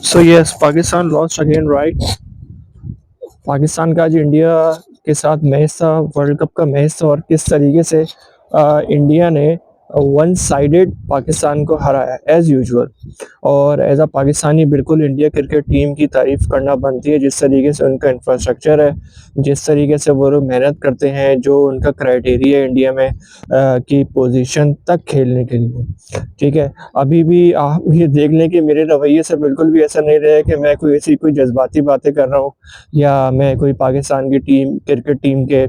So yes, Pakistan lost again, right? Pakistan का आज India के साथ मैच था, वर्ल्ड कप का मैच था और किस तरीके से इंडिया ने वन साइडेड पाकिस्तान को हराया एज यूजुअल। और एज अ पाकिस्तानी बिल्कुल इंडिया क्रिकेट टीम की तारीफ करना बनती है, जिस तरीके से उनका इंफ्रास्ट्रक्चर है, जिस तरीके से वो लोग मेहनत करते हैं, जो उनका क्राइटेरिया इंडिया में की पोजीशन तक खेलने के लिए। ठीक है, अभी भी आप ये देख लें कि मेरे रवैये से बिल्कुल भी ऐसा नहीं रहा कि मैं कोई ऐसी कोई जज्बाती बातें कर रहा हूँ या मैं कोई पाकिस्तान की टीम क्रिकेट टीम के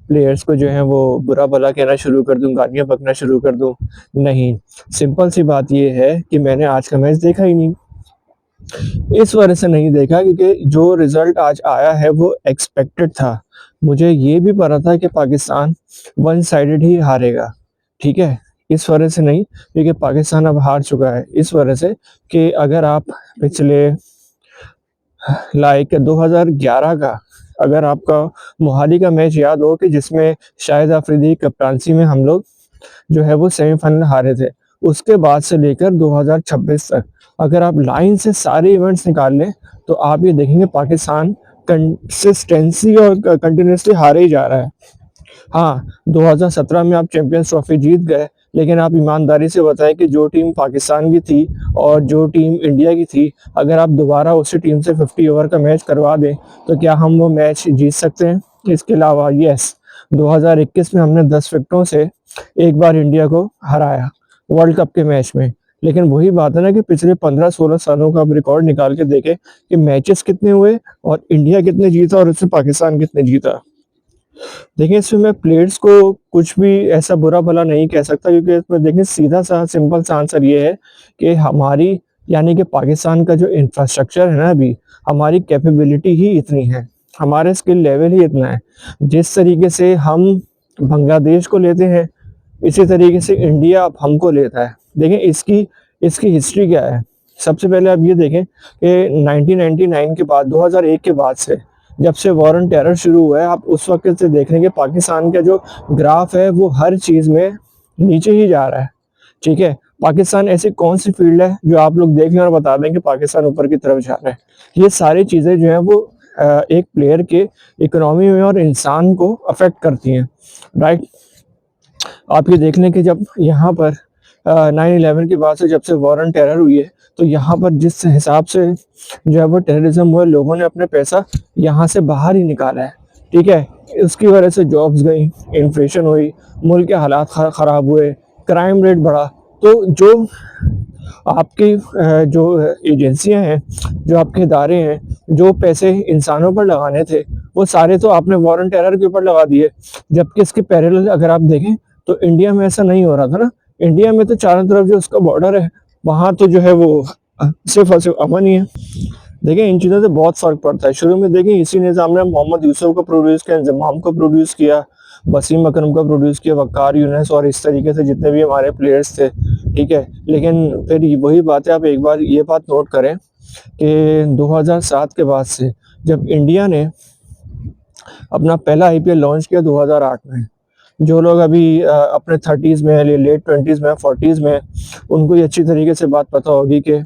प्लेयर्स को जो है वो बुरा भला कहना शुरू कर दूँ, गालियाँ बकना शुरू कर दूँ। नहीं, सिंपल सी बात ये है कि मैंने आज का मैच देखा ही नहीं। इस वजह से नहीं देखा क्योंकि जो रिज़ल्ट आज आया है वो एक्सपेक्टेड था। मुझे ये भी पता था कि पाकिस्तान वन साइडेड ही हारेगा, ठीक है? इस वजह से नहीं क्योंकि पाकिस्तान अब हार चुका है, इस वजह से कि अगर आप पिछले 2011 का अगर आपका मोहाली का मैच याद हो कि जिसमें शाहिद अफरीदी कप्तानसी में हम लोग जो है वो सेमीफाइनल हारे थे। उसके बाद से लेकर 2026 तक अगर आप लाइन से सारे इवेंट्स निकाल लें तो आप ये देखेंगे पाकिस्तान कंसिस्टेंसी और कंटिन्यूसली हारे ही जा रहा है। हाँ, 2017 में आप चैंपियंस ट्रॉफी जीत गए, लेकिन आप ईमानदारी से बताएं कि जो टीम पाकिस्तान की थी और जो टीम इंडिया की थी, अगर आप दोबारा उसी टीम से 50 ओवर का मैच करवा दें तो क्या हम वो मैच जीत सकते हैं? इसके अलावा यस, 2021 में हमने 10 विकेटों से एक बार इंडिया को हराया वर्ल्ड कप के मैच में। लेकिन वही बात है ना कि पिछले 15-16 सालों का आप रिकॉर्ड निकाल के देखें कि मैचेस कितने हुए और इंडिया कितने जीता और उससे पाकिस्तान कितने जीता। देखिए, इसमें मैं प्लेयर्स को कुछ भी ऐसा बुरा भला नहीं कह सकता क्योंकि इसमें देखिए सीधा-सा सिंपल सा आंसर ये है कि हमारी यानी कि पाकिस्तान का जो इंफ्रास्ट्रक्चर है ना अभी, हमारी कैपेबिलिटी ही इतनी है, हमारा स्किल लेवल ही इतना है। जिस तरीके से हम बांग्लादेश को लेते हैं, इसी तरीके से इंडिया अब हमको लेता है। देखिए इसकी इसकी हिस्ट्री क्या है? सबसे पहले आप ये देखें कि 1999 के बाद 2001 के बाद से जब से वॉर ऑन टेरर शुरू हुआ है, आप उस वक़्त से देख रहे हैं कि पाकिस्तान का जो ग्राफ है वो हर चीज़ में नीचे ही जा रहा है, ठीक है? पाकिस्तान ऐसी कौन-सी फ़ील्ड है जो आप लोग देख लें और बता दें कि पाकिस्तान ऊपर की तरफ जा रहा है। ये सारी चीज़ें जो हैं वो एक प्लेयर के इकोनॉमी में और इंसान को अफ़ेक्ट करती हैं, राइट? आप ये देख लें कि जब यहाँ पर 9/11 के बाद से जब से वॉर ऑन टेरर हुई है, तो यहाँ पर जिस हिसाब से जो है वो टेररिज्म हुआ, लोगों ने अपने पैसा यहाँ से बाहर ही निकाला है, ठीक है? उसकी वजह से जॉब्स गई, इन्फ्लेशन हुई, मुल्क के हालात ख़राब हुए, क्राइम रेट बढ़ा। तो जो आपकी जो एजेंसियाँ हैं, जो आपके इदारे हैं, जो पैसे इंसानों पर लगाने थे, वो सारे तो आपने वॉर ऑन टेरर के ऊपर लगा दिए। जबकि इसके पैरेलल अगर आप देखें तो इंडिया में ऐसा नहीं हो रहा था ना। इंडिया में तो चारों तरफ जो उसका बॉर्डर है, वहाँ तो जो है वो सिर्फ़ और सिर्फ़ अमन ही है। देखिए इन चीज़ों से बहुत फ़र्क पड़ता है। शुरू में देखिए इसी निज़ाम ने मोहम्मद यूसुफ को प्रोड्यूस किया, इंज़माम को प्रोड्यूस किया, वसीम अकरम को प्रोड्यूस किया, वक़ार यूनिस और इस तरीके से जितने भी हमारे प्लेयर्स थे, ठीक है? लेकिन फिर वही बात है, आप एक बार ये बात नोट करें कि 2007 के बाद से जब इंडिया ने अपना पहला आईपीएल लॉन्च किया 2008 में, जो लोग अभी अपने 30s में है, लेट 20s में, 40s में, उनको ये अच्छी तरीके से बात पता होगी कि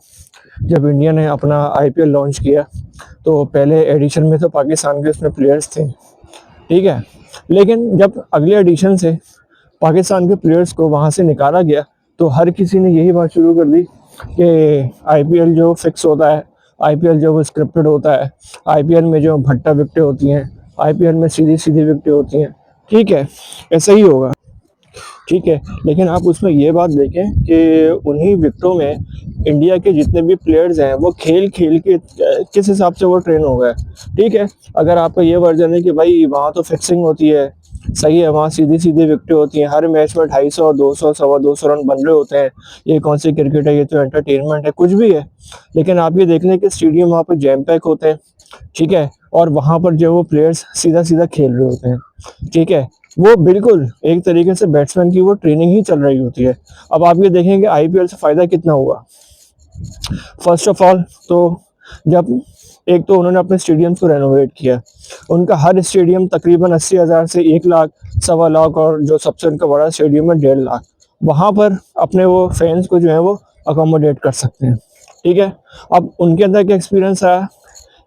जब इंडिया ने अपना आईपीएल लॉन्च किया, तो पहले एडिशन में तो पाकिस्तान के उसमें प्लेयर्स थे, ठीक है? लेकिन जब अगले एडिशन से पाकिस्तान के प्लेयर्स को वहाँ से निकाला गया, तो हर किसी ने यही बात शुरू कर दी कि आईपीएल जो फिक्स होता है, आईपीएल जो वो स्क्रिप्टेड होता है, आईपीएल में जो भट्टा विकेटें होती हैं, आईपीएल में सीधी-सीधी विकेटें होती हैं, ठीक है? ऐसा ही होगा। ठीक है, लेकिन आप उसमें ये बात देखें कि उन्हीं विकेटों में इंडिया के जितने भी प्लेयर्स हैं वो खेल-खेल के किस हिसाब से वो ट्रेन हो गए, ठीक है? अगर आपका ये वर्ज़न है कि भाई वहाँ तो फिक्सिंग होती है, सही है, वहाँ सीधी-सीधी विकेटें होती हैं, हर मैच में 250, 200, सवा 200 रन बन रहे होते हैं, ये कौन सी क्रिकेट है, ये तो एंटरटेनमेंट है, कुछ भी है। लेकिन आप ये देख लें कि स्टेडियम वहाँ पे जैम पैक होते हैं, ठीक है? और वहाँ पर जो वो प्लेयर्स सीधा-सीधा खेल रहे होते हैं, ठीक है? वो बिल्कुल एक तरीके से बैट्समैन की वो ट्रेनिंग ही चल रही होती है। अब आप ये देखें कि आईपीएल से फ़ायदा कितना हुआ। फर्स्ट ऑफ ऑल तो जब एक तो उन्होंने अपने स्टेडियम्स को रेनोवेट किया, उनका हर स्टेडियम तकरीबन 80,000 से 1 लाख, सवा लाख और जो सबसे उनका बड़ा स्टेडियम है 1.5 लाख, वहाँ पर अपने वो फैंस को जो है वो अकोमोडेट कर सकते हैं। ठीक है। अब उनके अंदर क्या एक्सपीरियंस आया,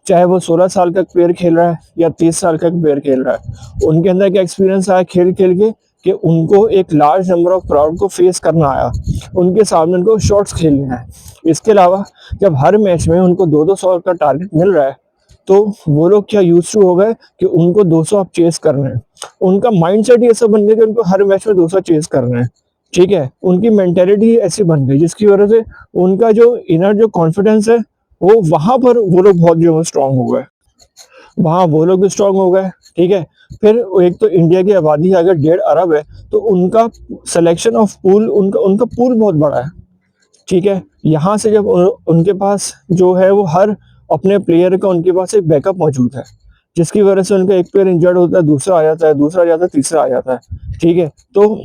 चाहे वो 16 साल का प्लेयर खेल रहा है या 30 साल का प्लेयर खेल रहा है, उनके अंदर क्या एक्सपीरियंस आया खेल खेल के कि उनको एक लार्ज नंबर ऑफ क्राउड को फेस करना आया, उनके सामने उनको शॉट्स खेलने हैं। इसके अलावा जब हर मैच में उनको 2-2 का टारगेट मिल रहा है, तो वो लोग क्या यूज टू हो गए कि उनको 200 अब चेस करना है। उनका माइंडसेट ही ऐसा बन गया कि उनको हर मैच में 200 चेस करना है। ठीक है, उनकी मेंटेलिटी ऐसी बन गई जिसकी वजह से उनका जो इनर जो कॉन्फिडेंस है वो वहां पर वो लोग बहुत जो स्ट्रांग हो गए, वहाँ वो लोग भी स्ट्रांग हो गए। ठीक है, फिर एक तो इंडिया की आबादी अगर 1.5 अरब है, तो उनका सिलेक्शन ऑफ पूल, उनका उनका पूल बहुत बड़ा है। ठीक है, यहाँ से जब उनके पास जो है वो हर अपने प्लेयर का उनके पास एक बैकअप मौजूद है, जिसकी वजह से उनका एक प्लेयर इंजर्ड होता है, दूसरा आ जाता है, दूसरा आ जाता है, तीसरा आ जाता है। ठीक है, तो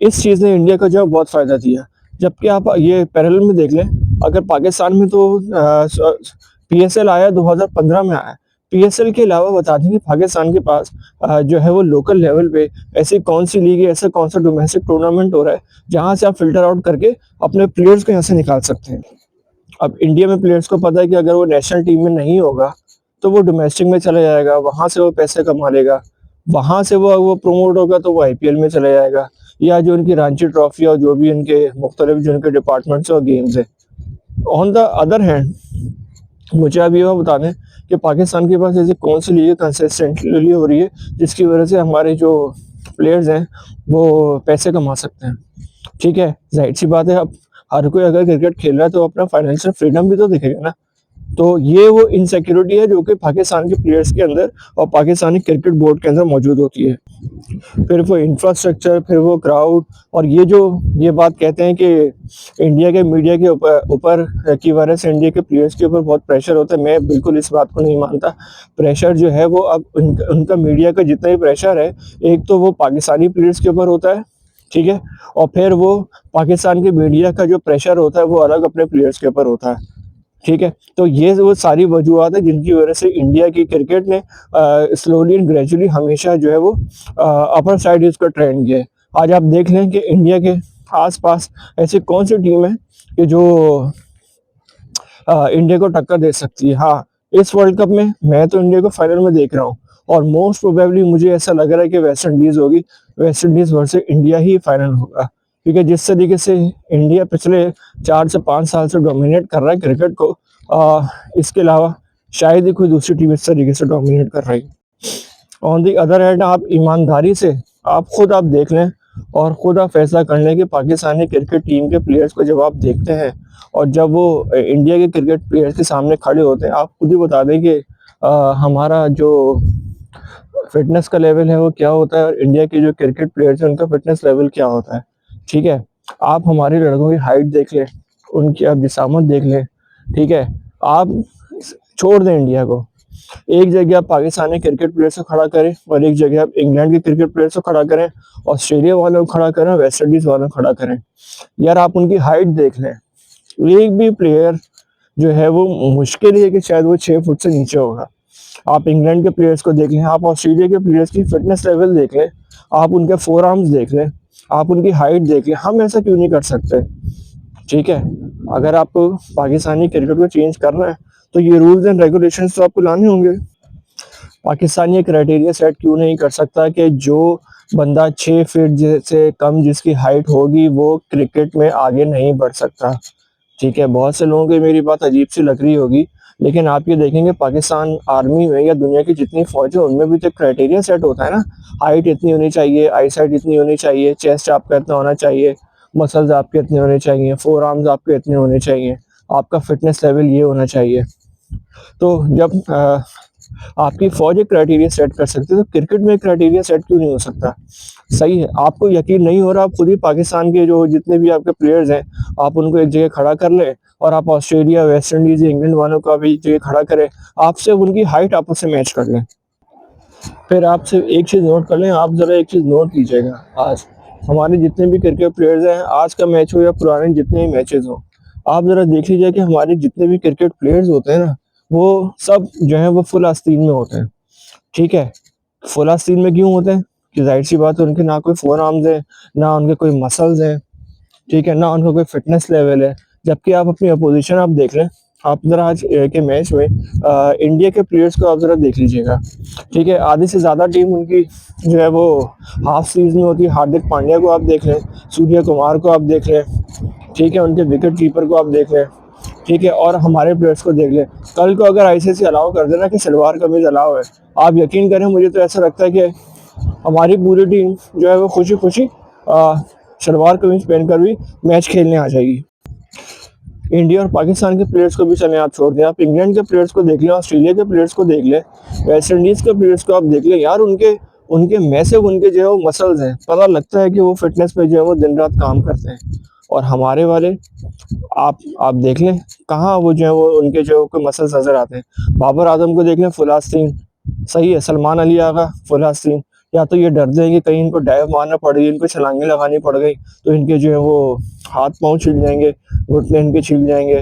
इस चीज़ ने इंडिया को जो है बहुत फ़ायदा दिया। जबकि आप ये पैरेलल में देख लें, अगर पाकिस्तान में तो पीएसएल आया 2015 में आया। पीएसएल के अलावा बता दें कि पाकिस्तान के पास जो है वो लोकल लेवल पे ऐसी कौन सी लीग है, ऐसा कौन सा डोमेस्टिक टूर्नामेंट हो रहा है जहाँ से आप फिल्टर आउट करके अपने प्लेयर्स को यहाँ से निकाल सकते हैं। अब इंडिया में प्लेयर्स को पता है कि अगर वो नेशनल टीम में नहीं होगा तो वो डोमेस्टिक में चला जाएगा, वहाँ से वो पैसे कमा लेगा, वहाँ से वो प्रमोट होगा तो वो आईपीएल में चला जाएगा, या जो उनकी रांची ट्रॉफी और जो भी उनके मुख्तलिफ जो उनके डिपार्टमेंट्स और गेम्स है। ऑन द अदर हैंड मुझे अब ये बता दें कि पाकिस्तान के पास ऐसी कौन सी लीग कंसिस्टेंटली हो रही है जिसकी वजह से हमारे जो प्लेयर्स हैं वो पैसे कमा सकते हैं। ठीक है, जाहिर सी बात है, अब हर कोई अगर क्रिकेट खेल रहा है तो अपना फाइनेंशियल फ्रीडम भी तो दिखेगा ना। तो ये वो इनसिक्योरिटी है जो कि पाकिस्तान के प्लेयर्स के अंदर और पाकिस्तानी क्रिकेट बोर्ड के अंदर मौजूद होती है। फिर वो इंफ्रास्ट्रक्चर, फिर वो क्राउड, और ये बात कहते हैं कि इंडिया के मीडिया के ऊपर की वजह से इंडिया के प्लेयर्स के ऊपर बहुत प्रेशर होता है। मैं बिल्कुल इस बात को नहीं मानता। प्रेशर जो है वो अब उनका मीडिया का जितना भी प्रेशर है, एक तो वो पाकिस्तानी प्लेयर्स के ऊपर होता है। ठीक है, और फिर वो पाकिस्तान के मीडिया का जो प्रेशर होता है वो अलग अपने प्लेयर्स के ऊपर होता है। ठीक है, तो ये वो सारी वजूहत है जिनकी वजह से इंडिया की क्रिकेट ने स्लोली एंड ग्रेजुअली हमेशा जो है वो अपर साइड इसका ट्रेंड किया है। आज आप देख लें कि इंडिया के आसपास ऐसी कौन सी टीम है कि जो इंडिया को टक्कर दे सकती है। हाँ, इस वर्ल्ड कप में मैं तो इंडिया को फाइनल में देख रहा हूँ, और मोस्ट प्रोबेबली मुझे ऐसा लग रहा है कि वेस्ट इंडीज होगी, वेस्ट इंडीज वर्सेस इंडिया ही फाइनल होगा। क्योंकि जिस तरीके से इंडिया पिछले 4 से 5 साल से डोमिनेट कर रहा है क्रिकेट को, इसके अलावा शायद ही कोई दूसरी टीम इस तरीके से डोमिनेट कर रही है। ऑन दी अदर हैंड आप ईमानदारी से आप देख लें और खुद आप फैसला कर लें कि पाकिस्तानी क्रिकेट टीम के प्लेयर्स को जब आप देखते हैं और जब वो इंडिया के क्रिकेट प्लेयर्स के सामने खड़े होते हैं, आप खुद ही बता दें कि हमारा जो फिटनेस का लेवल है वो क्या होता है और इंडिया के जो क्रिकेट प्लेयर्स हैं उनका फिटनेस लेवल क्या होता है। ठीक है, आप हमारे लड़कों की हाइट देख लें, उनकी आप जिसामत देख लें। ठीक है, आप छोड़ दें इंडिया को, एक जगह आप पाकिस्तानी क्रिकेट प्लेयर्स को खड़ा करें और एक जगह आप इंग्लैंड के क्रिकेट प्लेयर्स को खड़ा करें, ऑस्ट्रेलिया वालों को खड़ा करें, वेस्ट इंडीज वालों को खड़ा करें। यार आप उनकी हाइट देख लें, एक भी प्लेयर जो है वो मुश्किल है कि शायद वो 6 फुट से नीचे होगा। आप इंग्लैंड के प्लेयर्स को देख लें, आप ऑस्ट्रेलिया के प्लेयर्स की फिटनेस लेवल देख लें, आप उनके फोर आर्म्स देख लें, आप उनकी हाइट देख लें। हम ऐसा क्यों नहीं कर सकते? ठीक है, अगर आपको पाकिस्तानी क्रिकेट को चेंज करना है तो ये रूल्स एंड रेगुलेशंस तो आपको लाने होंगे। पाकिस्तान ये क्राइटेरिया सेट क्यों नहीं कर सकता कि जो बंदा 6 फीट से कम जिसकी हाइट होगी वो क्रिकेट में आगे नहीं बढ़ सकता। ठीक है, बहुत से लोगों को मेरी बात अजीब सी लग रही होगी, लेकिन आप ये देखेंगे पाकिस्तान आर्मी में या दुनिया की जितनी फौज है उनमें भी तो क्राइटेरिया सेट होता है ना। हाइट इतनी होनी चाहिए, आई साइट इतनी होनी चाहिए, चेस्ट आपका इतना होना चाहिए, मसल्स आपके इतने होने चाहिए, फोर आर्म्स आपके इतने होने चाहिए, आपका फिटनेस लेवल ये होना चाहिए। तो जब आपकी फौज एक क्राइटेरिया सेट कर सकती है तो क्रिकेट में क्राइटेरिया सेट क्यों नहीं हो सकता? सही है, आपको यकीन नहीं हो रहा, आप खुद ही पाकिस्तान के जो जितने भी आपके प्लेयर्स हैं आप उनको एक जगह खड़ा कर लें और आप ऑस्ट्रेलिया, वेस्ट इंडीज, इंग्लैंड वालों का भी जगह खड़ा करें, आपसे उनकी हाइट आपस में मैच कर लें। फिर आप सिर्फ एक चीज़ नोट कर लें, आप ज़रा एक चीज़ नोट कीजिएगा, आज हमारे जितने भी क्रिकेट प्लेयर्स हैं, आज का मैच हो या पुराने जितने भी मैचेस हों, आप ज़रा देख लीजिए कि हमारे जितने भी क्रिकेट प्लेयर्स होते हैं ना, वो सब जो है वो फुल आस्तीन में होते हैं। ठीक है, फुल आस्तीन में क्यों होते हैं? कि जाहिर सी बात है उनके ना कोई फोर आर्म्स है, ना उनके कोई मसल्स हैं। ठीक है, ना उनका कोई फिटनेस लेवल है, जबकि आप अपनी अपोजिशन आप देख लें, आप ज़रा आज के मैच में इंडिया के प्लेयर्स को आप ज़रा देख लीजिएगा, ठीक है? आधी से ज़्यादा टीम उनकी जो है वो हाफ सीज़ में होती है। हार्दिक पांड्या को आप देख लें, सूर्य कुमार को आप देख लें, ठीक है? उनके विकेट कीपर को आप देख लें, ठीक है? और हमारे प्लेयर्स को देख लें। कल को अगर आईसीसी अलाउ कर देना कि सलवार कमीज़ अलाउ है, आप यकीन करें मुझे तो ऐसा लगता है कि हमारी पूरी टीम जो है वो खुशी-खुशी सलवार कमीज़ पहनकर भी मैच खेलने आ जाएगी। इंडिया और पाकिस्तान के प्लेयर्स को भी चलें आप छोड़ दें, आप इंग्लैंड के प्लेयर्स को देख लें, ऑस्ट्रेलिया के प्लेयर्स को देख लें, वेस्ट इंडीज़ के प्लेयर्स को आप देख लें, यार उनके उनके मैसिव उनके जो है वो मसल्स हैं, पता लगता है कि वो फिटनेस पे जो है वो दिन-रात काम करते हैं। और हमारे वाले आप देख लें, कहाँ वो जो है वो उनके जो कोई मसल्स नज़र आते हैं। बाबर आज़म को देख लें, फुल आस्तीन, सही है, सलमान अली आगा, फुल आस्तीन। या तो ये डरते हैं कि कहीं इनको डाइव मारना पड़ गई, इनको छलांगें लगानी पड़ गई, तो इनके जो है वो हाथ-पाँव छिल जाएँगे, घुटने इनके छिल जाएँगे,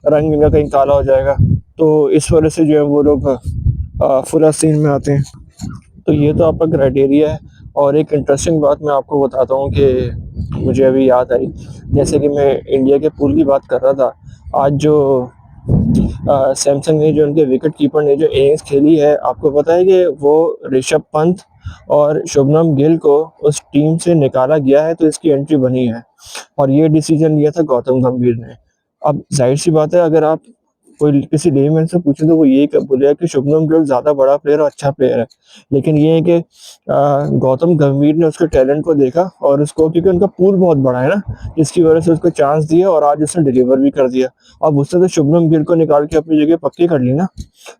रंग इनका कहीं काला हो जाएगा। तो इस वजह से जो है वो लोग फुल आस्तीन में आते हैं। तो ये तो आपका क्राइटेरिया है। और एक इंटरेस्टिंग बात मैं आपको बताता हूँ कि मुझे अभी याद आई, जैसे कि मैं इंडिया के पूल की बात कर रहा था, आज जो सैमसंग ने जो उनके विकेट कीपर ने जो इनिंग्स खेली है, आपको पता है कि वो ऋषभ पंत और शुभमन गिल को उस टीम से निकाला गया है, तो इसकी एंट्री बनी है। और ये डिसीजन लिया था गौतम गंभीर ने। अब ज़ाहिर-सी बात है, अगर आप कोई किसी लेमैन से पूछे तो वो यही बोलेगा कि शुभमन गिल ज़्यादा बड़ा प्लेयर और अच्छा प्लेयर है। लेकिन ये है कि गौतम गंभीर ने उसके टैलेंट को देखा और उसको, क्योंकि उनका पूल बहुत बड़ा है ना, जिसकी वजह से उसको चांस दिया और आज उसने डिलीवर भी कर दिया। अब उसने तो शुभमन गिल को निकाल के अपनी जगह पक्की कर ली ना।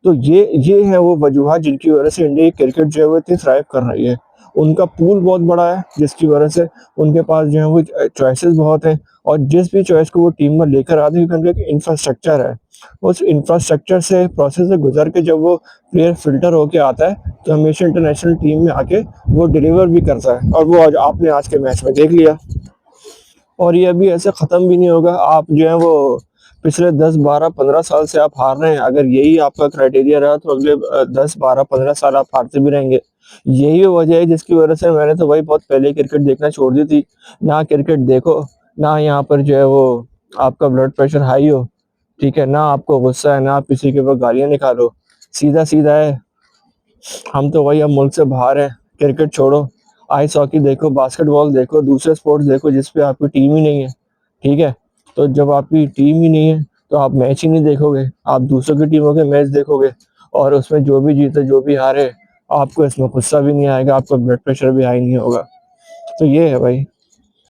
तो ये है वो वजूहात जिनकी वजह से इंडिया की क्रिकेट जो है वो इतनी थ्राइव कर रही है। उनका पूल बहुत बड़ा है, जिसकी वजह से उनके पास जो है वो चॉइसेस बहुत हैं, और जिस भी चॉइस को वो टीम में लेकर आते हैं, क्योंकि उनका एक इंफ्रास्ट्रक्चर है। उस इंफ्रास्ट्रक्चर से प्रोसेस से गुजर के जब वो प्लेयर फ़िल्टर होके आता है, तो हमेशा इंटरनेशनल टीम में आके वो डिलीवर भी करता है, और वो आज आपने आज के मैच में देख लिया। और ये अभी ऐसे ख़त्म भी नहीं होगा। आप जो है वो पिछले 10, 12, 15 साल से आप हार रहे हैं। अगर यही आपका क्राइटेरिया रहा तो अगले 10, 12, 15 साल आप हारते भी रहेंगे। यही वजह है जिसकी वजह से मैंने तो भाई बहुत पहले क्रिकेट देखना छोड़ दी थी। ना क्रिकेट देखो, ना यहाँ पर जो है वो आपका ब्लड प्रेशर हाई हो, ठीक है? ना आपको गुस्सा है, ना आप किसी के ऊपर गालियाँ निकालो। सीधा-सीधा है, हम तो भाई अब मुल्क से बाहर हैं, क्रिकेट छोड़ो, आइस हॉकी देखो, बास्केटबॉल देखो, दूसरे स्पोर्ट्स देखो जिस पे आपकी टीम ही नहीं है, ठीक है? तो जब आपकी टीम ही नहीं है, तो आप मैच ही नहीं देखोगे, आप दूसरों की टीमों के मैच देखोगे, और उसमें जो भी जीते, जो भी हारे, आपको इसमें गुस्सा भी नहीं आएगा, आपका ब्लड प्रेशर भी हाई नहीं होगा। तो ये है भाई।